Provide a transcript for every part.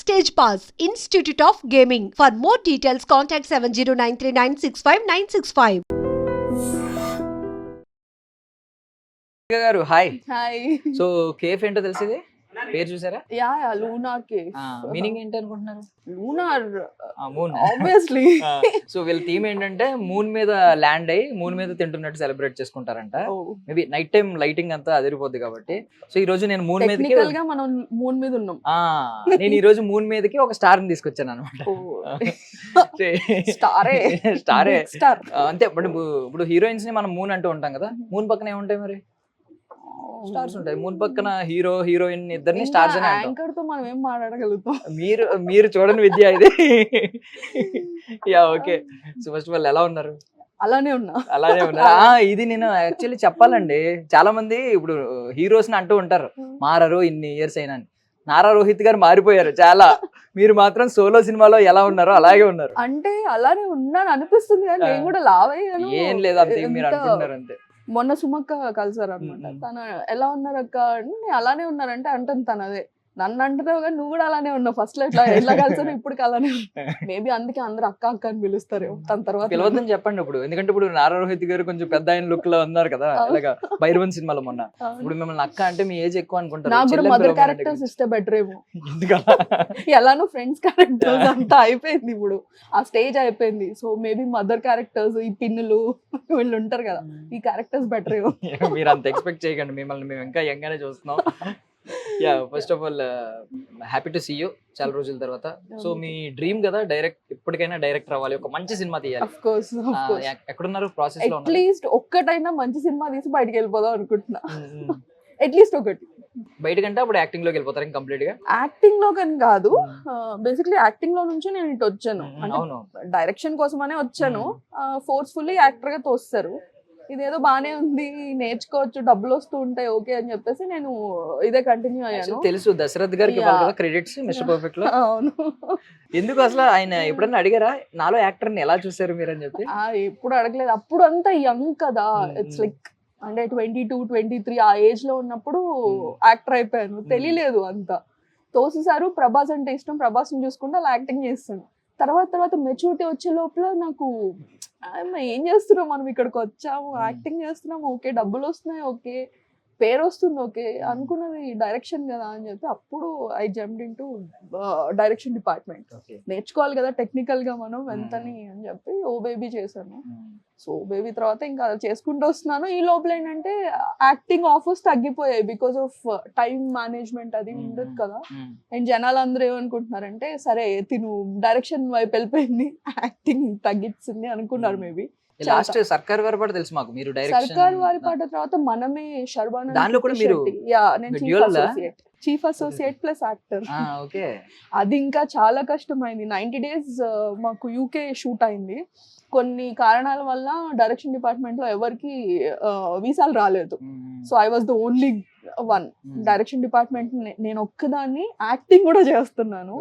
Stage Pass, Institute of Gaming. For more details, contact 7093965965965. గారు hi. Hi. So cafe ఏంటో తెలిసింది, పేరు చూసారా? Yeah lunar cafe. మీనింగ్ ఏంటి అనుకుంటున్నారు? Lunar moon. ఆబ్వియస్లీ. సో వీళ్ళ థీమ్ ఏంటంటే మూన్ మీద ల్యాండ్ అయ్యి మూన్ మీద తింటున్నట్టు సెలబ్రేట్ చేసుకుంటారంట. మేబీ నైట్ టైం లైటింగ్ అంతా అదిరిపోద్ది కాబట్టి. సో ఈ రోజు నేను మూన్ మీదకి టెక్నికల్ గా మనం మూన్ మీద ఉన్నాం. నేను ఈ రోజు మూన్ మీదకి ఒక స్టార్ ని తీసుకొచ్చాను అనమాట. స్టారే స్టారే స్టార్. అంతే. ఇప్పుడు హీరోయిన్స్ ని మనం మూన్ అంటూ ఉంటాం కదా, మూన్ పక్కన ఏముంటాయి మరి? స్టార్స్ ఉంటాయి. మూన్ పక్కన హీరో హీరోయిన్ ఇద్దరిని స్టార్స్ అని అంటాం. యాంకర్ తో మనం ఏం మాట్లాడగలుగుతాం? మీరు చూడని విద్య ఇది. Yeah okay. So first of all ఎలా ఉన్నారు? అలానే ఉన్నా. ఇది నేను యాక్చువల్లీ చెప్పాలండి, చాలా మంది ఇప్పుడు హీరోస్ ని అంటూ ఉంటారు మారరు ఇన్ని ఇయర్స్ అయినా. నారా రోహిత్ గారు మారిపోయారు చాలా. మీరు మాత్రం సోలో సినిమాలో ఎలా ఉన్నారో అలాగే ఉన్నారు. అంటే అలానే ఉన్నాను అనిపిస్తుంది కానీ నేను కూడా లావ్ అయ్యాను. ఏం లేదు, అంతే మీరు అనుకుంటున్నారు అంతే. మొన్న సుమక్క కలిసారు అనమాట. తను ఎలా ఉన్నారు అక్క అంటే అలానే ఉన్నారంటే అంటుంది తను. అదే నన్ను అంటున్నావు కానీ నువ్వు కూడా అలానే ఉన్నావు. ఫస్ట్ లో ఎట్లా కలిసారు ఇప్పుడు అలానే. మేబీ అందుకే అందరు అక్క అక్క అని పిలుస్తారు తన తర్వాత. పిలవద్దని చెప్పండి ఇప్పుడు, ఎందుకంటే ఇప్పుడు నారా రోహిత్ గారు కొంచెం పెద్ద ఆయన లుక్ లో ఉన్నారు కదా, ఇలాగా భైరవన్ సినిమాలో మొన్న. ఇప్పుడు మిమ్మల్ని అక్క అంటే మీ ఏజ్ ఎక్కువ అనుకుంటారు. నాకు కూడా మదర్ క్యారెక్టర్స్ ఇస్తే బెటర్ ఏమో. ఎలానో ఫ్రెండ్స్ క్యారెక్టర్స్ అంతా అయిపోయింది ఇప్పుడు, ఆ స్టేజ్ అయిపోయింది. సో మేబీ మదర్ క్యారెక్టర్స్, ఈ పిన్నులు వీళ్ళు ఉంటారు కదా, ఈ క్యారెక్టర్స్ బెటర్ ఏమో. మీరు అంత ఎక్స్పెక్ట్ చేయకండి, మిమ్మల్ని మేము ఇంకా యంగానే చూస్తున్నాం. Yeah first of all happy to see you చాలా రోజుల తర్వాత. సో మీ డ్రీమ్ కదా డైరెక్ట్, ఎప్పటికైనా డైరెక్టర్ అవ్వాలి, ఒక మంచి సినిమా తీయాలి. ఆఫ్ కోర్స్ ఎక్కడున్నారు ప్రాసెస్ లో? అట్లీస్ట్ ఒక్కటైనా మంచి సినిమా తీసి బయటికి వెళ్ళిపోదాం అనుకుంటున్నా. అట్లీస్ట్ ఒకటి. బయటకంటే అప్పుడు యాక్టింగ్ లోకి వెళ్ళిపోతారు కంప్లీట్ గా? యాక్టింగ్ లో కానీ కాదు, బేసిక్లీ యాక్టింగ్ లో నుంచి నేను ఇటు వచ్చాను. అవును, డైరెక్షన్ కోసమనే వచ్చాను. ఫోర్స్ఫుల్లీ యాక్టర్ గా తోస్తారు. ఇదేదో బానే ఉంది, నేర్చుకోవచ్చు, డబ్బులు వస్తూ ఉంటాయి ఓకే అని చెప్పేసి నేను ఇదే కంటిన్యూ అయ్యాను. తెలుసు దశరథ్ గారికి క్రెడిట్స్ మిస్టర్ పర్ఫెక్ట్ లో. అవును. ఎందుకు అసలు ఆయన ఎప్పుడన్నా అడిగారా నాలో యాక్టర్ ని ఎలా చూసారు మీరు అని చెప్పి? ఎప్పుడు అడగలేదు. అప్పుడు అంతా యంగ్ కదా, ఇట్స్ లైక్ అంటే 22, 23 ఆ ఏజ్ లో ఉన్నప్పుడు యాక్టర్ అయిపోయాను. తెలియలేదు అంతా. తోసేసారు. ప్రభాస్ అంటే ఇష్టం, ప్రభాస్ ని చూసుకుంటే అలా యాక్టింగ్ చేస్తాను. తర్వాత మెచ్యూరిటీ వచ్చే లోపల నాకు ఏం చేస్తున్నాం మనం, ఇక్కడికి వచ్చాము, యాక్టింగ్ చేస్తున్నాము ఓకే, డబ్బులు వస్తున్నాయి ఓకే, పేరు వస్తుంది ఓకే, అనుకున్నది డైరెక్షన్ కదా అని చెప్పి అప్పుడు I jumped into direction department. నేర్చుకోవాలి కదా టెక్నికల్ గా మనం ఎంతని అని చెప్పి ఓ బేబీ చేశాను. సో బేబీ తర్వాత ఇంకా చేసుకుంటూ వస్తున్నాను. ఈ లోపల ఏంటంటే యాక్టింగ్ ఆఫర్స్ తగ్గిపోయాయి బికాస్ ఆఫ్ టైం మేనేజ్మెంట్ అది ఉండదు కదా. అండ్ జనాలు అందరూ ఏమనుకుంటున్నారంటే సరే తిను డైరెక్షన్ వైపు వెళ్ళిపోయింది, యాక్టింగ్ తగ్గించింది అనుకున్నారు మేబీ. లాస్ట్ సర్కార్ వారి పాట తెలుసు మాకు, మీరు డైరెక్షన్. సర్కార్ వారి పాట తర్వాత మనమే శర్వానంద్ దానిలో కూడా మీరు chief associate plus actor. Okay. అది ఇంకా చాలా కష్టమైంది. 90 days మాకు యూకే షూట్ అయింది. కొన్ని కారణాల వల్ల డైరెక్షన్ డిపార్ట్మెంట్ లో ఎవరికి వీసాలు రాలేదు. So I was the only one direction department. నేను ఒక్కదాన్ని యాక్టింగ్ కూడా చేస్తున్నాను.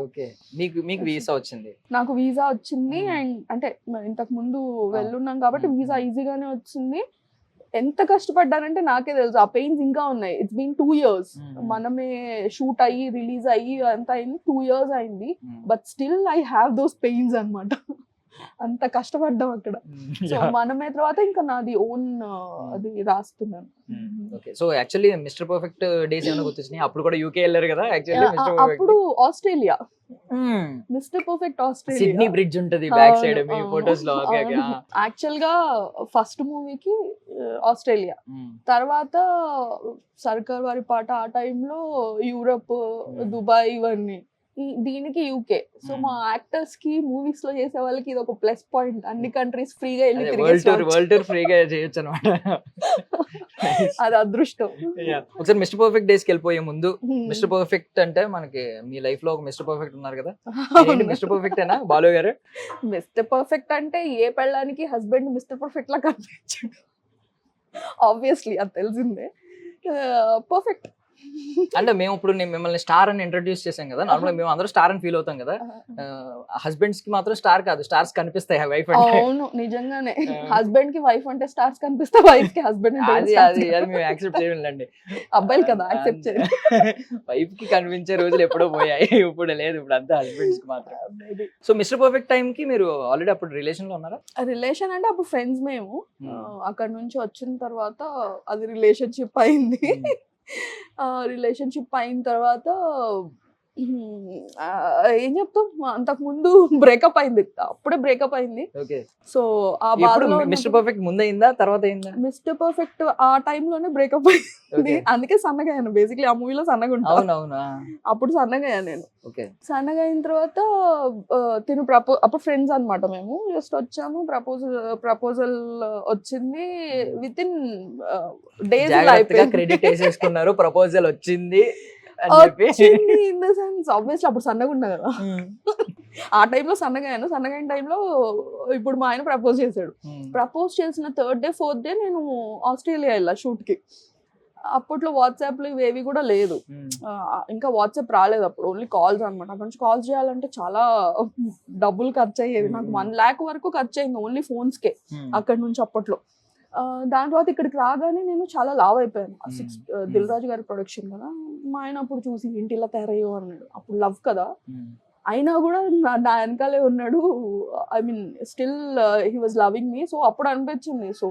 మీకు వీసా వచ్చింది? నాకు వీసా వచ్చింది. అండ్ అంటే ఇంతకు ముందు వెళ్ళున్నాం కాబట్టి వీసా ఈజీగానే వచ్చింది. ఎంత కష్టపడ్డానంటే నాకే తెలుసు, ఆ పెయిన్స్ ఇంకా ఉన్నాయి. It's been 2 years. మనమే షూట్ అయ్యి రిలీజ్ అయ్యి అంతా అయింది 2 years అయింది. But still I have those pains అన్నమాట. అంత కష్టపడ్డాం అక్కడ. సో మనమే తర్వాత ఇంకా నాది ఓన్ అది రాస్తున్నాను. Okay. So actually mister perfect days ఏమైనా గుర్తొచ్చినాయి? అప్పుడు కూడా యూకే వెళ్ళారు కదా యాక్చువల్లీ. అప్పుడు Australia, mister perfect Australia, Sydney bridge ఉంటది బ్యాక్ సైడ్ మీ ఫోటోస్ లో. యాక్చువల్ గా ఫస్ట్ మూవీకి ఆస్ట్రేలియా, తర్వాత సర్కార్ వారి పాట ఆ టైంలో యూరప్, దుబాయ్ ఇవన్నీ, దీనికి యూకే. సో మా యాక్టర్స్ కి మూవీస్ లో చేసే వాళ్ళకి ఇది ఒక ప్లస్ పాయింట్. అన్ని కంట్రీస్ ఫ్రీగా వెళ్ళి వరల్డ్ టూర్ ఫ్రీగా చేయొచ్చు అనమాట. అది అదృష్టం. ఒకసారి మిస్టర్ పర్ఫెక్ట్ డేస్ కి వెళ్ళిపోయే ముందు, మిస్టర్ పర్ఫెక్ట్ అంటే మనకి మీ లైఫ్ లో ఒక మిస్టర్ పర్ఫెక్ట్ ఉన్నారు కదా, మిస్టర్ పర్ఫెక్ట్ అయినా బాలు గారు? మిస్టర్ పర్ఫెక్ట్ అంటే ఏ పెళ్ళానికి హస్బెండ్ మిస్టర్ పర్ఫెక్ట్ లా కనిపించాడు. ఆబ్వియస్లీ అది తెలిసిందే. పర్ఫెక్ట్ అంటే మేము ఇప్పుడు మిమ్మల్ని స్టార్ అని ఇంట్రడ్యూస్ చేసాం కదా, నార్మల్ మేము అందరూ స్టార్ అని ఫీల్ అవుతాం కదా, హస్బెండ్స్ కి మాత్రం స్టార్ కాదు, స్టార్స్ కనిపిస్తాయి వైఫ్ అంటే. అవును నిజంగానే, హస్బెండ్ కి వైఫ్ అంటే స్టార్స్ కనిపిస్తే వైఫ్ కి హస్బెండ్ అంటే అది stars అది అది మేము యాక్సెప్ట్ చేయాలండి. అబ్బాయిలు కదా యాక్సెప్ట్ చేయాలి. వైఫ్ కి కనిపించే రోజులు ఎప్పుడో పోయాయి, ఇప్పుడు లేదు, ఇప్పుడు అంతా హస్బెండ్స్ కి మాత్రం. సో మిస్టర్ పర్ఫెక్ట్ టైం కి మీరు ఆల్రెడీ అప్పుడు రిలేషన్ లో ఉన్నారా? రిలేషన్ అంటే అప్పుడు ఫ్రెండ్స్ మేము, అక్కడ నుంచి వచ్చిన తర్వాత అది రిలేషన్షిప్ అయింది. రిలేషన్షిప్ అయిన తర్వాత ఏం చెప్తాం, అంతకు ముందు బ్రేకప్ అయింది, అప్పుడే బ్రేకప్ అయింది. ఓకే. సో ఆ ఇప్పుడు బాధలో మిస్టర్ పర్ఫెక్ట్ ముందు అయిందా తర్వాత అయిందా? మిస్టర్ పర్ఫెక్ట్ ఆ టైంలోనే బ్రేకప్ అయింది, అందుకే సన్నగా అయ్యాను. బేసిక్లీ ఆ మూవీలో సన్నగా ఉంటాను, అవునవునా, అప్పుడు సన్నగా అయ్యాను నేను. ఓకే. సన్నగా అయిన తర్వాత తిను అప్పుడు ఫ్రెండ్స్ అన్నమాట, మేము జస్ట్ వచ్చాము, ప్రపోజల్ వచ్చింది, విత్ ఇన్ డేస్ జాగ్రత్తగా క్రెడిట్ వేసేసుకున్నారు, ప్రపోజల్ వచ్చింది అని చెప్పి. ఇన్ ద సెన్స్ ఆబ్వియస్లీ అప్పుడు సన్నగా ఉన్నా కదా, ఆ టైంలో సన్నగా అయ్యాను. సన్నగా అయిన టైంలో ఇప్పుడు మా ఆయన ప్రపోజ్ చేశాడు. ప్రపోజ్ చేసిన 3rd డే 4th డే నేను ఆస్ట్రేలియా వెళ్ళా షూట్ కి. అప్పట్లో వాట్సాప్లు ఇవేవి కూడా లేదు, ఇంకా వాట్సాప్ రాలేదు అప్పుడు, ఓన్లీ కాల్స్ అనమాట. అక్కడ నుంచి కాల్స్ చేయాలంటే చాలా డబ్బులు ఖర్చు అయ్యేవి, నాకు 1 lakh వరకు ఖర్చు అయింది ఓన్లీ ఫోన్స్కే అక్కడ నుంచి అప్పట్లో. దాని తర్వాత ఇక్కడికి రాగానే నేను చాలా లావ్ అయిపోయాను. దిల్ రాజు గారి ప్రొడక్షన్ కదా, మా ఆయన అప్పుడు చూసి ఏంటి ఇలా తయారయ్యో అన్నాడు. అప్పుడు లవ్ కదా, అయినా కూడా నా వెనకాలే ఉన్నాడు. I mean still he was loving me. So అప్పుడు అనిపించింది, సో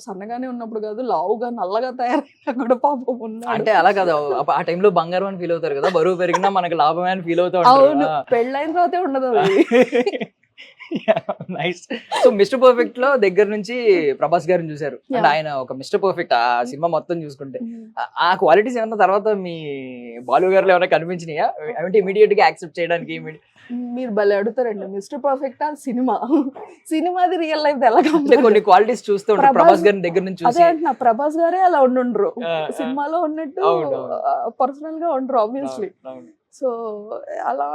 సన్నగానే ఉన్నప్పుడు కాదు, లావుగా నల్లగా తయారైనా కూడా పాపం ఉన్నాడు. అంటే అలా కదా, ఆ టైంలో బంగారం అని ఫీల్ అవుతారు కదా, బరువు పెరిగినా మనకి లాభమే అని ఫీల్ అవుతా అవును, ఉంటారు. పెళ్ళైన తర్వాతే ఉండదు అది. నైస్. సో మిస్టర్ పర్ఫెక్ట్ లో దగ్గర నుంచి ప్రభాస్ గారిని చూసారు, అంటే ఆయన ఒక మిస్టర్ పర్ఫెక్ట్ ఆ సినిమా మొత్తం చూసుకుంటే ఆ క్వాలిటీస్ ఏమన్నా తర్వాత మీ బాలు గారిలో ఏమైనా కనిపించినాయా, అంటే ఇమీడియట్ గా యాక్సెప్ట్ చేయడానికి? మీరు భలే అడుగుతారండి, మిస్టర్ పర్ఫెక్ట్ ఆ సినిమాది రియల్ లైఫ్ ఎలా కొన్ని క్వాలిటీస్ చూస్తూ ఉంటారు ప్రభాస్ గారిని దగ్గర నుంచి చూసి. అదే అంటున్నా, ప్రభాస్ గారే అలా ఉండుండ్రు, సినిమాలో ఉన్నట్టు పర్సనల్ గా ఉండరు ఆబ్వియస్లీ. సో అలా